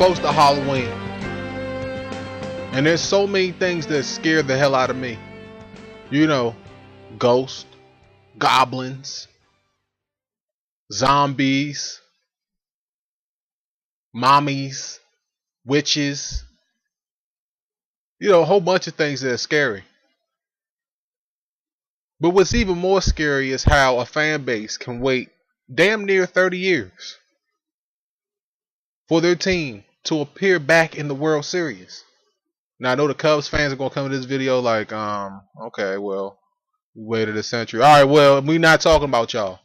close to Halloween, and there's so many things that scare the hell out of me. You know, ghosts, goblins, zombies, mommies, witches. You know, a whole bunch of things that are scary. But what's even more scary is how a fan base can wait damn near 30 years for their team to appear back in the World Series. Now I know the Cubs fans are gonna come to this video like, okay, well, we waited a century. Alright, well, we're not talking about y'all.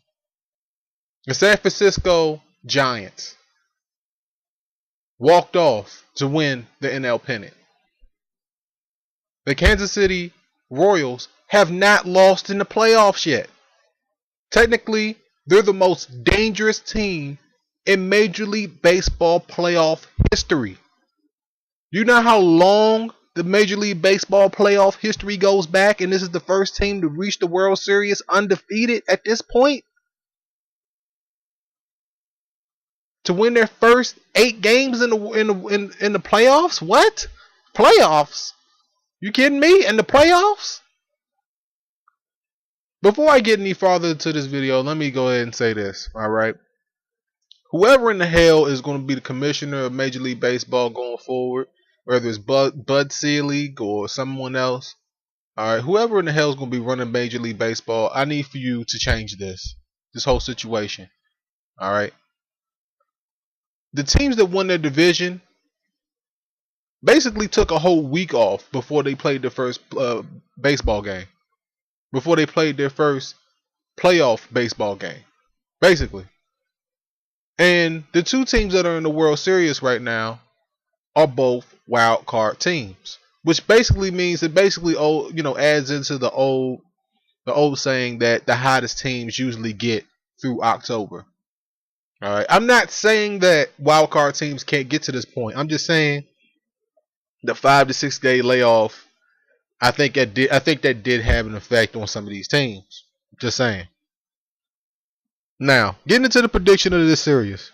The San Francisco Giants walked off to win the NL pennant. The Kansas City Royals have not lost in the playoffs yet. Technically, they're the most dangerous team in Major League Baseball playoff history. You know how long the Major League Baseball playoff history goes back, and this is the first team to reach the World Series undefeated at this point? To win their first 8 games in the playoffs? What? Playoffs? You kidding me? In the playoffs? Before I get any farther into this video, let me go ahead and say this, alright? Whoever in the hell is going to be the commissioner of Major League Baseball going forward, whether it's Bud Selig or someone else, alright, whoever in the hell is going to be running Major League Baseball, I need for you to change this whole situation, alright? The teams that won their division basically took a whole week off before they played their first baseball game. Before they played their first playoff baseball game. Basically. And the two teams that are in the World Series right now are both wild card teams. Which basically means it basically adds into the old saying that the hottest teams usually get through October. Alright. I'm not saying that wild card teams can't get to this point. I'm just saying the 5 to 6 day layoff, I think that did have an effect on some of these teams. Just saying. Now, getting into the prediction of this series.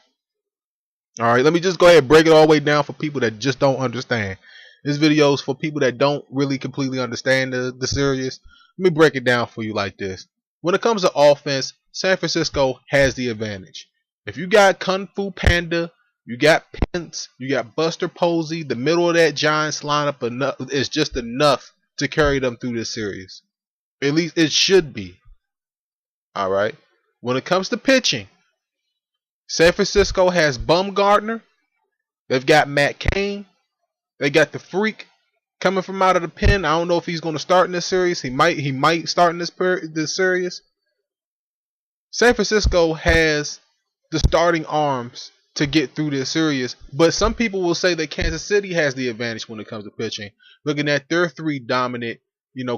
Alright, let me just go ahead and break it all the way down for people that just don't understand. This video is for people that don't really completely understand the series. Let me break it down for you like this. When it comes to offense, San Francisco has the advantage. If you got Kung Fu Panda, you got Pence, you got Buster Posey, the middle of that Giants lineup is just enough to carry them through this series. At least it should be. Alright. When it comes to pitching, San Francisco has Bumgarner. They've got Matt Cain. They got the Freak coming from out of the pen. I don't know if he's going to start in this series. He might start in this series. San Francisco has the starting arms to get through this series, but some people will say that Kansas City has the advantage when it comes to pitching. Looking at their 3 dominant,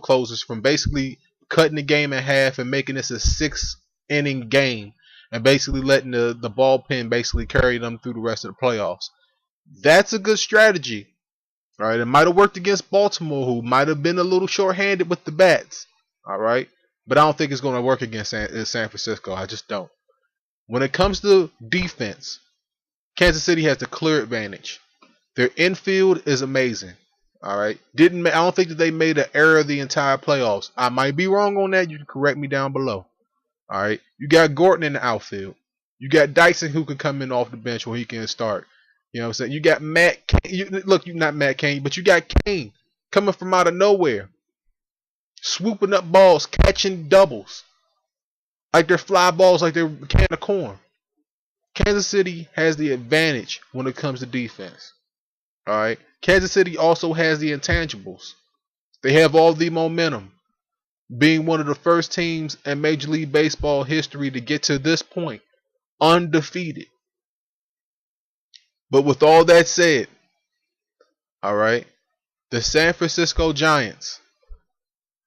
closers from basically cutting the game in half and making this a 6-inning game and basically letting the bullpen basically carry them through the rest of the playoffs. That's a good strategy. All right, it might have worked against Baltimore, who might have been a little short-handed with the bats. All right, but I don't think it's going to work against San Francisco. I just don't. When it comes to defense, Kansas City has the clear advantage. Their infield is amazing. All right, I don't think that they made an error the entire playoffs. I might be wrong on that. You can correct me down below. All right, you got Gordon in the outfield. You got Dyson who can come in off the bench where he can start. You know what I'm saying? You got Matt Cain. You're not Matt Cain, but you got Cain coming from out of nowhere, swooping up balls, catching doubles like they're fly balls, like they're a can of corn. Kansas City has the advantage when it comes to defense. All right. Kansas City also has the intangibles. They have all the momentum, being one of the first teams in Major League Baseball history to get to this point undefeated. But with all that said, all right, the San Francisco Giants,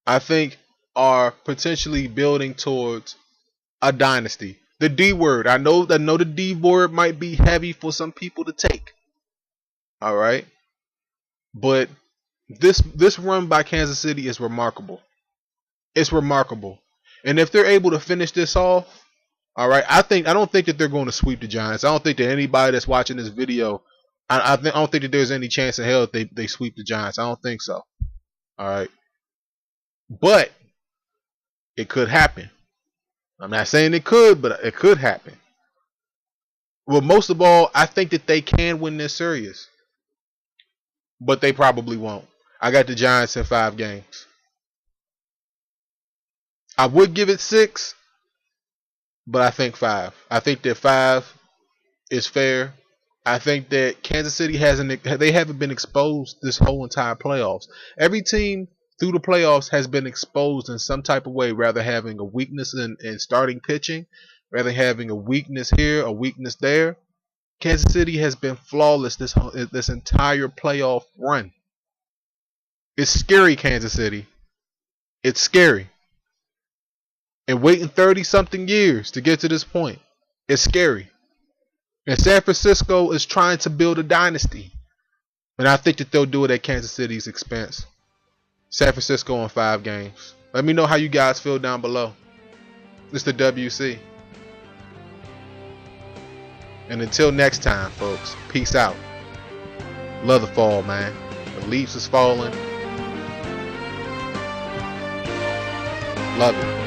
I think, are potentially building towards a dynasty. The D word. I know the D word might be heavy for some people to take. All right. But this run by Kansas City is remarkable. It's remarkable. And if they're able to finish this off, all right, I don't think that they're going to sweep the Giants. I don't think that anybody that's watching this video I don't think that there's any chance in hell that they sweep the Giants. I don't think so. All right, but it could happen. I'm not saying it could, but it could happen. Well, most of all, I think that they can win this series, but they probably won't. I got the Giants in 5 games. I would give it 6, but I think 5. I think that 5 is fair. I think that Kansas City haven't been exposed this whole entire playoffs. Every team through the playoffs has been exposed in some type of way, rather having a weakness in starting pitching, rather having a weakness here, a weakness there. Kansas City has been flawless this entire playoff run. It's scary, Kansas City. It's scary. And waiting 30-something years to get to this point, it's scary. And San Francisco is trying to build a dynasty. And I think that they'll do it at Kansas City's expense. San Francisco in 5 games. Let me know how you guys feel down below. It's the WC. And until next time, folks, peace out. Love the fall, man. The leaves is falling. Love it.